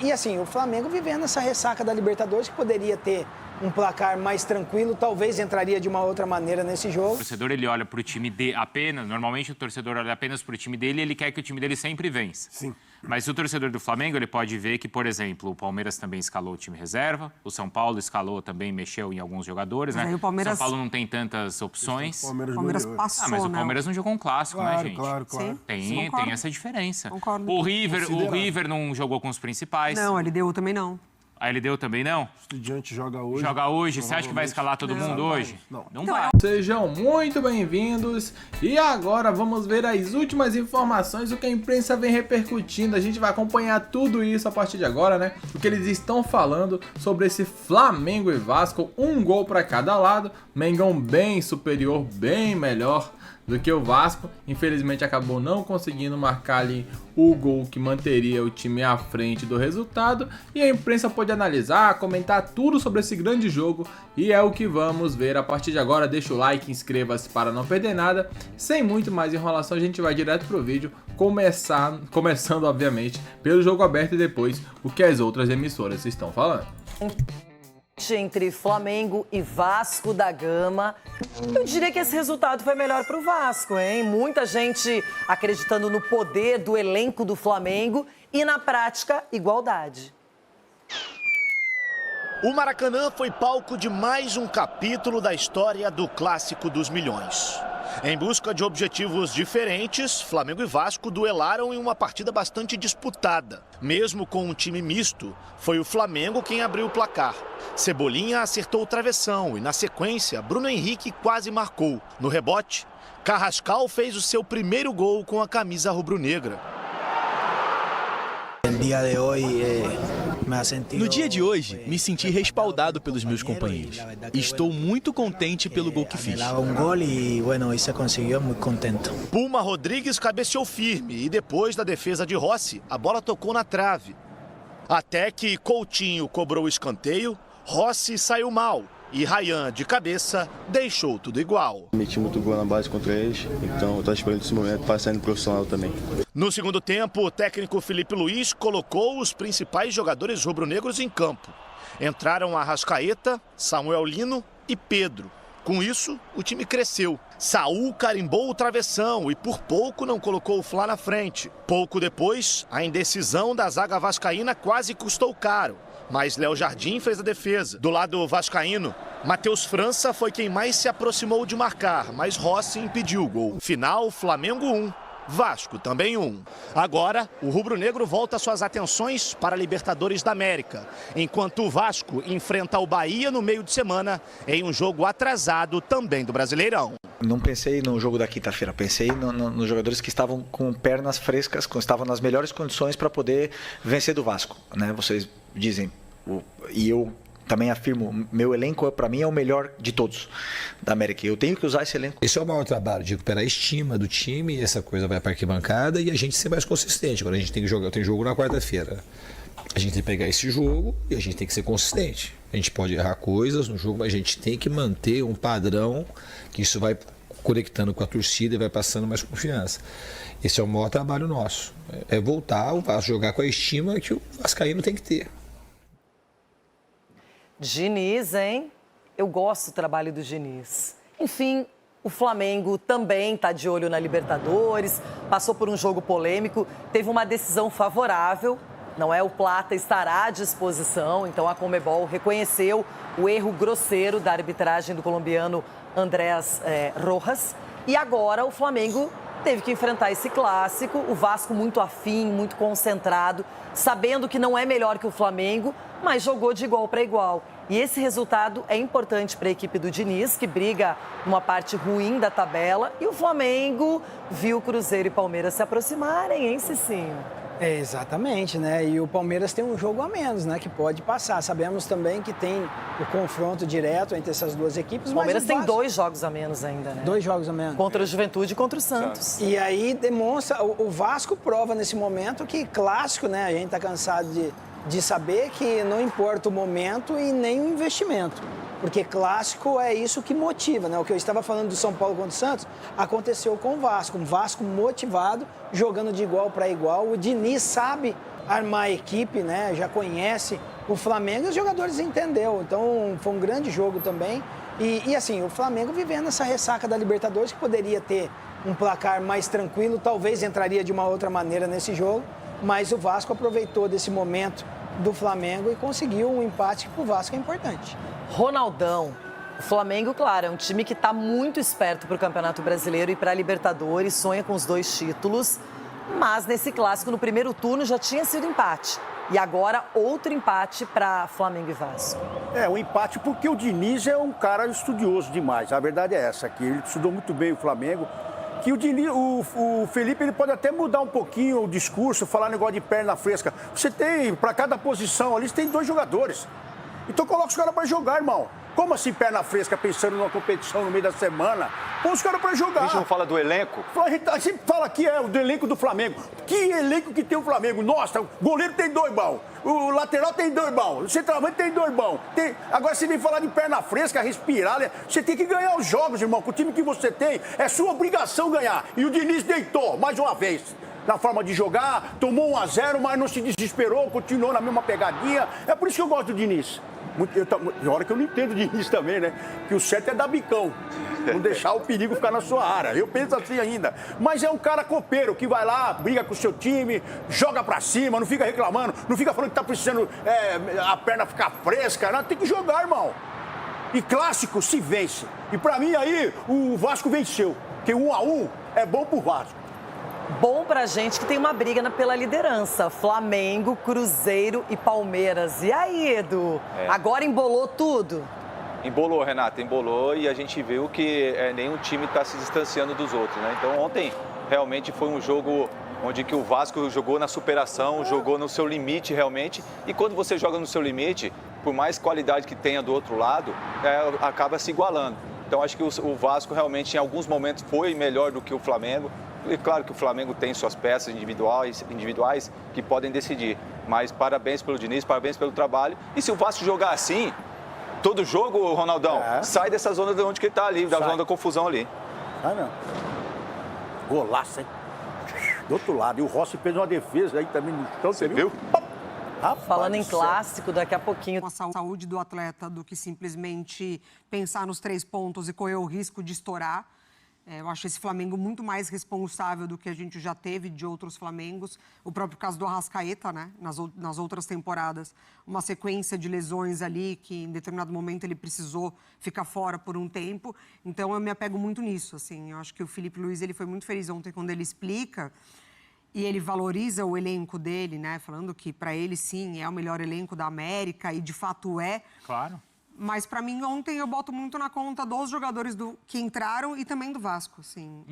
E assim, o Flamengo vivendo essa ressaca da Libertadores, que poderia ter um placar mais tranquilo, talvez entraria de uma outra maneira nesse jogo. O torcedor, ele olha para o time dele apenas, normalmente o torcedor olha apenas para o time dele e ele quer que o time dele sempre vença. Sim. Mas o torcedor do Flamengo, ele pode ver que, por exemplo, o Palmeiras também escalou o time reserva, o São Paulo escalou também, mexeu em alguns jogadores, né? O Palmeiras... São Paulo não tem tantas opções. O Palmeiras passou, mas o Palmeiras não jogou um clássico, claro, né, gente? Claro. Tem essa diferença. Concordo. O River não jogou com os principais. Não, a LDU também não. A LDU também não? O Estudiante joga hoje. Joga hoje. Você acha que vai escalar todo mundo hoje? Não vai. Sejam muito bem-vindos e agora vamos ver as últimas informações, o que a imprensa vem repercutindo. A gente vai acompanhar tudo isso a partir de agora, né? O que eles estão falando sobre esse Flamengo e Vasco, um gol para cada lado. Mengão bem superior, bem melhor do que o Vasco. Infelizmente acabou não conseguindo marcar ali o gol que manteria o time à frente do resultado. E a imprensa pode analisar, comentar tudo sobre esse grande jogo. E é o que vamos ver a partir de agora. Deixa o like, inscreva-se para não perder nada. Sem muito mais enrolação, a gente vai direto pro vídeo. Começando, obviamente, pelo jogo aberto e depois o que as outras emissoras estão falando. Entre Flamengo e Vasco da Gama, eu diria que esse resultado foi melhor para o Vasco, hein? Muita gente acreditando no poder do elenco do Flamengo e, na prática, igualdade. O Maracanã foi palco de mais um capítulo da história do Clássico dos Milhões. Em busca de objetivos diferentes, Flamengo e Vasco duelaram em uma partida bastante disputada. Mesmo com um time misto, foi o Flamengo quem abriu o placar. Cebolinha acertou o travessão e, na sequência, Bruno Henrique quase marcou. No rebote, Carrascal fez o seu primeiro gol com a camisa rubro-negra. No dia de hoje, me senti respaldado pelos meus companheiros. Estou muito contente pelo gol que fiz. Puma Rodrigues cabeceou firme e depois da defesa de Rossi, a bola tocou na trave. Até que Coutinho cobrou o escanteio, Rossi saiu mal e Ryan, de cabeça, deixou tudo igual. Meti muito gol na base contra eles, então eu estou esperando esse momento para sair no profissional também. No segundo tempo, o técnico Felipe Luiz colocou os principais jogadores rubro-negros em campo. Entraram Arrascaeta, Samuel Lino e Pedro. Com isso, o time cresceu. Saul carimbou o travessão e por pouco não colocou o Fla na frente. Pouco depois, a indecisão da zaga vascaína quase custou caro. Mas Léo Jardim fez a defesa. Do lado vascaíno, Matheus França foi quem mais se aproximou de marcar, mas Rossi impediu o gol. Final, Flamengo 1, Vasco também 1. Agora, o rubro-negro volta suas atenções para a Libertadores da América, enquanto o Vasco enfrenta o Bahia no meio de semana em um jogo atrasado também do Brasileirão. Não pensei no jogo da quinta-feira, pensei nos jogadores que estavam com pernas frescas, que estavam nas melhores condições para poder vencer do Vasco, né? Vocês dizem, e eu também afirmo, meu elenco para mim é o melhor de todos da América. Eu tenho que usar esse elenco. Esse é o maior trabalho, de recuperar a estima do time, essa coisa vai para a arquibancada e a gente ser mais consistente. Agora a gente tem que jogar, tem jogo na quarta-feira. A gente tem que pegar esse jogo e a gente tem que ser consistente. A gente pode errar coisas no jogo, mas a gente tem que manter um padrão que isso vai conectando com a torcida e vai passando mais confiança. Esse é o maior trabalho nosso. É voltar a jogar com a estima que o vascaíno tem que ter. Diniz, hein? Eu gosto do trabalho do Diniz. Enfim, o Flamengo também está de olho na Libertadores, passou por um jogo polêmico, teve uma decisão favorável, não é? O Plata estará à disposição, então a Conmebol reconheceu o erro grosseiro da arbitragem do colombiano Andrés Rojas. E agora o Flamengo teve que enfrentar esse clássico, o Vasco muito afim, muito concentrado, sabendo que não é melhor que o Flamengo, mas jogou de igual para igual. E esse resultado é importante para a equipe do Diniz, que briga numa parte ruim da tabela. E o Flamengo viu Cruzeiro e Palmeiras se aproximarem, hein, Cicinho? Exatamente, né? E o Palmeiras tem um jogo a menos, né? Que pode passar. Sabemos também que tem o confronto direto entre essas duas equipes. O Palmeiras mas tem 2 jogos a menos ainda, né? 2 jogos a menos. Contra o Juventude e contra o Santos. E aí demonstra, o Vasco prova nesse momento que clássico, né? A gente tá cansado de saber que não importa o momento e nem o investimento. Porque clássico é isso que motiva, né? O que eu estava falando do São Paulo contra o Santos aconteceu com o Vasco. Um Vasco motivado, jogando de igual para igual. O Diniz sabe armar a equipe, né? Já conhece o Flamengo e os jogadores entenderam. Então, foi um grande jogo também. E assim, o Flamengo vivendo essa ressaca da Libertadores, que poderia ter um placar mais tranquilo, talvez entraria de uma outra maneira nesse jogo, mas o Vasco aproveitou desse momento do Flamengo e conseguiu um empate que para o Vasco é importante. Ronaldão, o Flamengo, claro, é um time que está muito esperto para o Campeonato Brasileiro e para a Libertadores, sonha com os 2 títulos, mas nesse clássico, no primeiro turno, já tinha sido empate. E agora, outro empate para Flamengo e Vasco. Um empate porque o Diniz é um cara estudioso demais. A verdade é essa, que ele estudou muito bem o Flamengo. Que o Diniz, o Felipe, ele pode até mudar um pouquinho o discurso, falar negócio de perna fresca. Você tem, para cada posição ali, você tem 2 jogadores. Então coloca os caras para jogar, irmão. Como assim perna fresca, pensando numa competição no meio da semana? Põe os caras pra jogar. A gente não fala do elenco? A gente fala aqui do elenco do Flamengo. Que elenco que tem o Flamengo? Nossa, o goleiro tem 2 bons. O lateral tem 2 bons. O centroavante tem 2 bons. Agora você vem falar de perna fresca, respirar. Você tem que ganhar os jogos, irmão. Com o time que você tem, é sua obrigação ganhar. E o Diniz deitou, mais uma vez. Na forma de jogar, tomou 1-0, mas não se desesperou, continuou na mesma pegadinha. É por isso que eu gosto do Diniz. Tem hora que eu não entendo de Diniz também, né? Que o certo é dar bicão. Não deixar o perigo ficar na sua área. Eu penso assim ainda. Mas é um cara copeiro que vai lá, briga com o seu time, joga pra cima, não fica reclamando, não fica falando que tá precisando a perna ficar fresca. Não, tem que jogar, irmão. E clássico se vence. E pra mim aí, o Vasco venceu. Porque 1-1 é bom pro Vasco. Bom pra gente que tem uma briga pela liderança. Flamengo, Cruzeiro e Palmeiras. E aí, Edu? Agora embolou tudo? Embolou, Renata, embolou. E a gente viu que nenhum time está se distanciando dos outros, né? Então ontem realmente foi um jogo onde que o Vasco jogou na superação, jogou no seu limite realmente. E quando você joga no seu limite, por mais qualidade que tenha do outro lado, acaba se igualando. Então acho que o Vasco realmente em alguns momentos foi melhor do que o Flamengo. E claro que o Flamengo tem suas peças individuais que podem decidir. Mas parabéns pelo Diniz, parabéns pelo trabalho. E se o Vasco jogar assim, todo jogo, Ronaldão, sai dessa zona de onde que ele está ali, da zona da confusão ali. Não. Golaço, hein? Do outro lado. E o Rossi fez uma defesa aí também no chão. Você viu? Falando em clássico, daqui a pouquinho. A saúde do atleta do que simplesmente pensar nos 3 pontos e correr o risco de estourar. Eu acho esse Flamengo muito mais responsável do que a gente já teve de outros Flamengos. O próprio caso do Arrascaeta, né? Nas outras temporadas. Uma sequência de lesões ali que em determinado momento ele precisou ficar fora por um tempo. Então eu me apego muito nisso, assim. Eu acho que o Filipe Luiz ele foi muito feliz ontem quando ele explica e ele valoriza o elenco dele, né? Falando que para ele sim é o melhor elenco da América e de fato é. Claro. Mas, para mim, ontem eu boto muito na conta dos jogadores que entraram e também do Vasco, assim.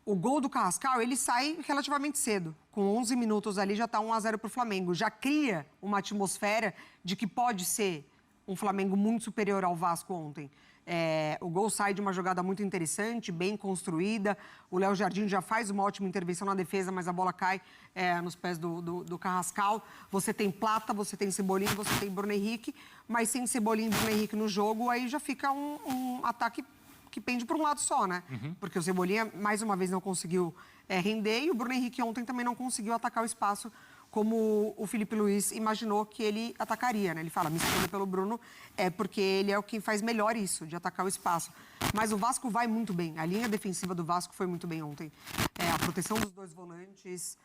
O gol do Carrascal, ele sai relativamente cedo. Com 11 minutos ali, já está 1-0 para o Flamengo. Já cria uma atmosfera de que pode ser um Flamengo muito superior ao Vasco ontem. O gol sai de uma jogada muito interessante, bem construída. O Léo Jardim já faz uma ótima intervenção na defesa, mas a bola cai nos pés do Carrascal. Você tem Plata, você tem Cebolinha, você tem Bruno Henrique, mas sem Cebolinha e Bruno Henrique no jogo, aí já fica um ataque que pende para um lado só, né? Porque o Cebolinha, mais uma vez, não conseguiu render e o Bruno Henrique ontem também não conseguiu atacar o espaço como o Filipe Luiz imaginou que ele atacaria, né? Ele fala, me escolha pelo Bruno, porque ele é o que faz melhor isso, de atacar o espaço. Mas o Vasco vai muito bem, a linha defensiva do Vasco foi muito bem ontem. A proteção dos 2 volantes,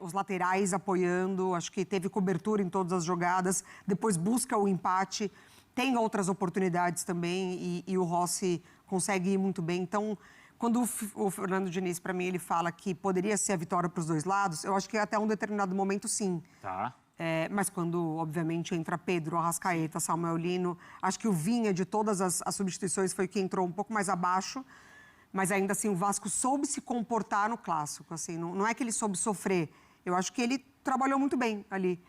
os laterais apoiando, acho que teve cobertura em todas as jogadas, depois busca o empate, tem outras oportunidades também e o Rossi consegue ir muito bem. Então, quando o Fernando Diniz, para mim, ele fala que poderia ser a vitória para os 2 lados, eu acho que até um determinado momento, sim. Tá. Mas quando, obviamente, entra Pedro, Arrascaeta, Samuel Lino, acho que o Vinha, de todas as substituições, foi quem entrou um pouco mais abaixo, mas ainda assim o Vasco soube se comportar no clássico. Assim, não é que ele soube sofrer, eu acho que ele trabalhou muito bem ali.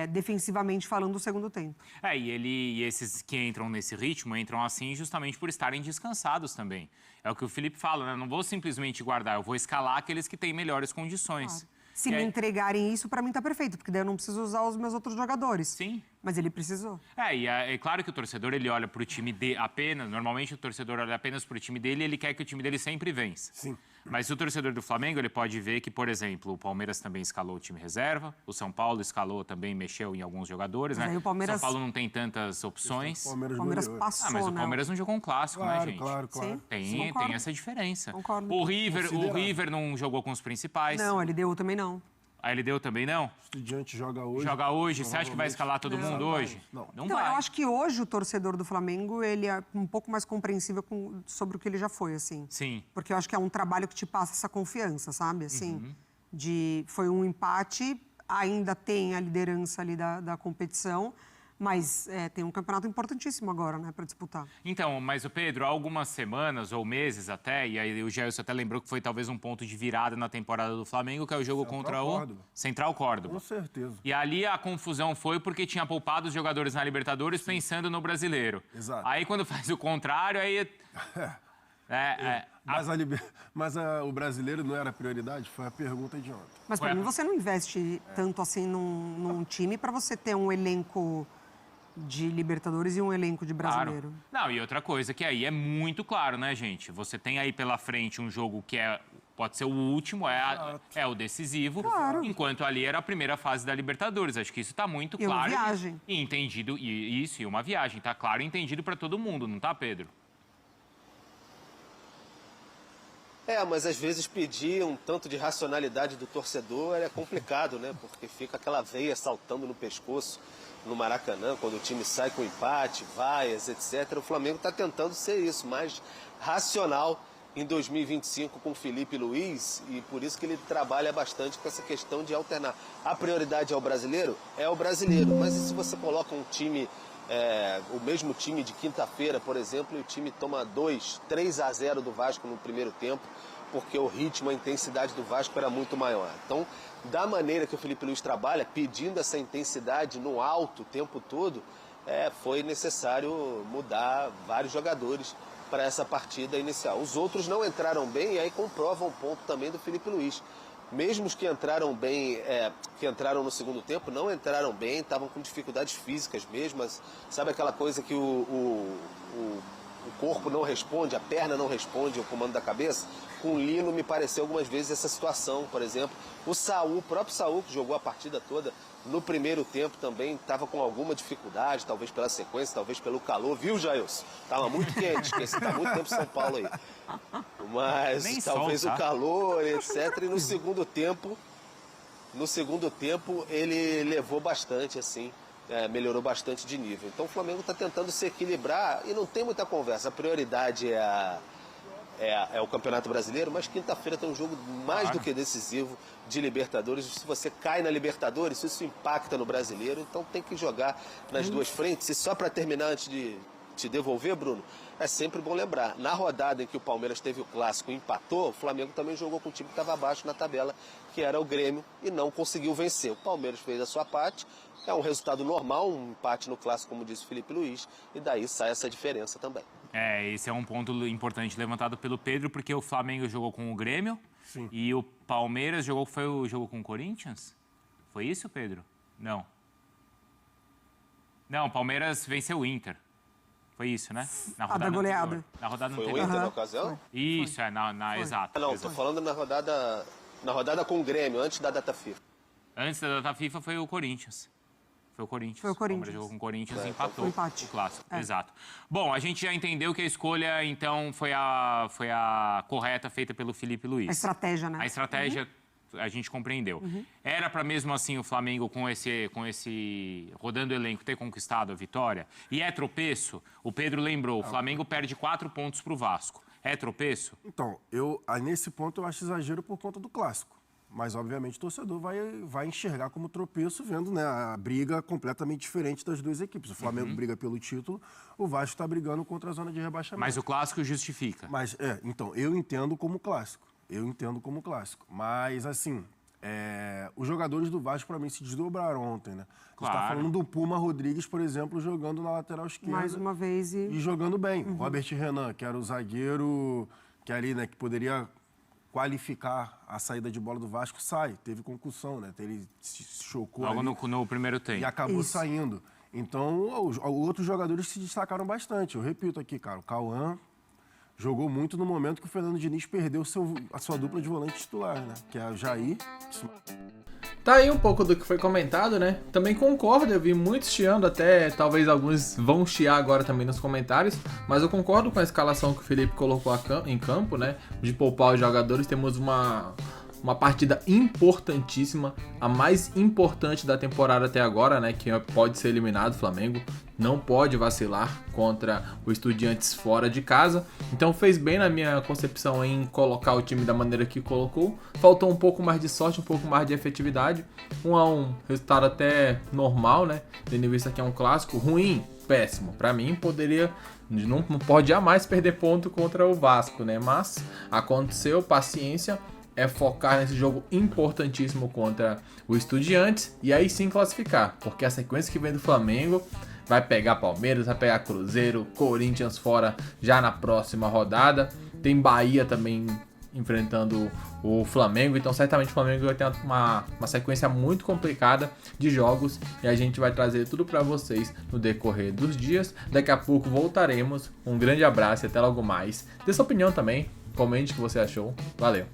Defensivamente falando, do segundo tempo. E esses que entram nesse ritmo, entram assim justamente por estarem descansados também. É o que o Felipe fala, né? Não vou simplesmente guardar, eu vou escalar aqueles que têm melhores condições. Claro. Se me entregarem isso, para mim tá perfeito, porque daí eu não preciso usar os meus outros jogadores. Sim. Mas ele precisou. E é claro que o torcedor, ele olha para o time dele apenas, normalmente o torcedor olha apenas para o time dele e ele quer que o time dele sempre vença. Sim. Mas o torcedor do Flamengo, ele pode ver que, por exemplo, o Palmeiras também escalou o time reserva, o São Paulo escalou também, mexeu em alguns jogadores, mas né? Aí o Palmeiras... São Paulo não tem tantas opções. O Palmeiras passou, mas o Palmeiras não jogou um clássico, claro, né, gente? Claro. Tem essa diferença. Concordo. O River não jogou com os principais. Não, a LDU também não. A LDU também não? O Estudiante joga hoje. Joga hoje? Você acha que vai escalar todo mundo hoje? Não. Não Então, vai. eu acho que hoje o torcedor do Flamengo, ele é um pouco mais compreensível sobre o que ele já foi, assim. Sim. Porque eu acho que é um trabalho que te passa essa confiança, sabe? Assim, foi um empate, ainda tem a liderança ali da competição, mas tem um campeonato importantíssimo agora, né, para disputar. Então, mas o Pedro, há algumas semanas ou meses até, e aí o Gelson até lembrou que foi talvez um ponto de virada na temporada do Flamengo, que é o jogo contra o Central Córdoba. Com certeza. E ali a confusão foi porque tinha poupado os jogadores na Libertadores pensando no brasileiro. Exato. Aí quando faz o contrário, aí... Mas o brasileiro não era a prioridade? Foi a pergunta de ontem. Mas para mim você não investe tanto assim num time para você ter um elenco de Libertadores e um elenco de brasileiro. Claro. Não, e outra coisa que aí é muito claro, né, gente? Você tem aí pela frente um jogo que pode ser o último, é o decisivo, enquanto ali era a primeira fase da Libertadores. Acho que isso está muito claro. E uma viagem. E entendido, e uma viagem, tá claro e entendido para todo mundo, não tá, Pedro? Mas às vezes pedir um tanto de racionalidade do torcedor é complicado, né? Porque fica aquela veia saltando no pescoço no Maracanã, quando o time sai com empate, vaias, etc. O Flamengo está tentando ser isso, mais racional em 2025 com o Felipe Luiz, e por isso que ele trabalha bastante com essa questão de alternar. A prioridade é o brasileiro? É o brasileiro, mas e se você coloca um time, o mesmo time de quinta-feira, por exemplo, e o time toma 3-0 do Vasco no primeiro tempo, porque o ritmo, a intensidade do Vasco era muito maior. Então, da maneira que o Felipe Luiz trabalha, pedindo essa intensidade no alto o tempo todo, foi necessário mudar vários jogadores para essa partida inicial. Os outros não entraram bem e aí comprova um ponto também do Felipe Luiz. Mesmo os que entraram bem, que entraram no segundo tempo, não entraram bem, estavam com dificuldades físicas mesmo. Mas sabe aquela coisa que o corpo não responde, a perna não responde ao comando da cabeça? Com o Lino me pareceu algumas vezes essa situação, por exemplo. O próprio Saul, que jogou a partida toda no primeiro tempo também, estava com alguma dificuldade, talvez pela sequência, talvez pelo calor. Viu, Jailson? Estava muito quente, porque você está muito tempo em São Paulo aí. Mas nem talvez sol, tá? O calor, etc. E no segundo tempo ele levou bastante, assim. Melhorou bastante de nível. Então o Flamengo está tentando se equilibrar e não tem muita conversa. A prioridade é o Campeonato Brasileiro, mas quinta-feira tem um jogo mais do que decisivo de Libertadores. Se você cai na Libertadores, isso impacta no Brasileiro, então tem que jogar nas duas frentes. E só para terminar, antes de te devolver, Bruno, é sempre bom lembrar, na rodada em que o Palmeiras teve o clássico e empatou, o Flamengo também jogou com um time que estava abaixo na tabela, que era o Grêmio, e não conseguiu vencer. O Palmeiras fez a sua parte. É um resultado normal, um empate no clássico, como disse o Felipe Luiz, e daí sai essa diferença também. Esse é um ponto importante levantado pelo Pedro, porque o Flamengo jogou com o Grêmio. Sim. E o Palmeiras jogou com o Corinthians? Foi isso, Pedro? Não. Não, o Palmeiras venceu o Inter. Foi isso, né? Na rodada da goleada. anterior. Na rodada Foi o anterior. Inter na ocasião? Isso, exato. Não, estou falando na rodada com o Grêmio, antes da data FIFA. Antes da data FIFA foi o Corinthians. Foi o Corinthians. Foi o Corinthians. Palmeiras jogou com o Corinthians e empatou o empate. o clássico. Exato. Bom, a gente já entendeu que a escolha, então, foi a correta feita pelo Felipe Luiz. A estratégia, né? A estratégia a gente compreendeu. Era para mesmo assim o Flamengo com esse rodando o elenco ter conquistado a vitória? E é tropeço? O Pedro lembrou, o Flamengo perde 4 pontos para o Vasco. É tropeço? Então, nesse ponto eu acho exagero por conta do clássico. Mas, obviamente, o torcedor vai enxergar como tropeço, vendo, né, a briga completamente diferente das duas equipes. O Flamengo briga pelo título, o Vasco está brigando contra a zona de rebaixamento. Mas o clássico justifica. Mas, então, eu entendo como clássico. Mas, assim, os jogadores do Vasco, para mim, se desdobraram ontem, né? Claro. A gente está falando do Puma Rodrigues, por exemplo, jogando na lateral esquerda. Mais uma vez E jogando bem. Robert Renan, que era o zagueiro que ali, né, que poderia qualificar a saída de bola do Vasco, teve concussão, né? Ele se chocou logo ali no primeiro tempo. e acabou saindo. Então, os outros jogadores se destacaram bastante. Eu repito aqui, cara, o Cauã jogou muito no momento que o Fernando Diniz perdeu a sua dupla de volante titular, né? Que é o Jair. Tá aí um pouco do que foi comentado, né? Também concordo, eu vi muitos chiando, até talvez alguns vão chiar agora também nos comentários, mas eu concordo com a escalação que o Felipe colocou em campo, né? De poupar os jogadores. Temos uma partida importantíssima, a mais importante da temporada até agora, né? Que pode ser eliminado, o Flamengo não pode vacilar contra o Estudiantes fora de casa. Então fez bem na minha concepção em colocar o time da maneira que colocou. Faltou um pouco mais de sorte, um pouco mais de efetividade. 1-1, resultado até normal, né? Tendo em vista que é um clássico. Ruim, péssimo. Para mim, não pode jamais perder ponto contra o Vasco, né? Mas aconteceu, paciência. É focar nesse jogo importantíssimo contra o Estudiantes e aí sim classificar, porque a sequência que vem do Flamengo vai pegar Palmeiras, vai pegar Cruzeiro, Corinthians fora já na próxima rodada, tem Bahia também enfrentando o Flamengo, então certamente o Flamengo vai ter uma sequência muito complicada de jogos e a gente vai trazer tudo para vocês no decorrer dos dias. Daqui a pouco voltaremos, um grande abraço e até logo mais. Dê sua opinião também, comente o que você achou, valeu!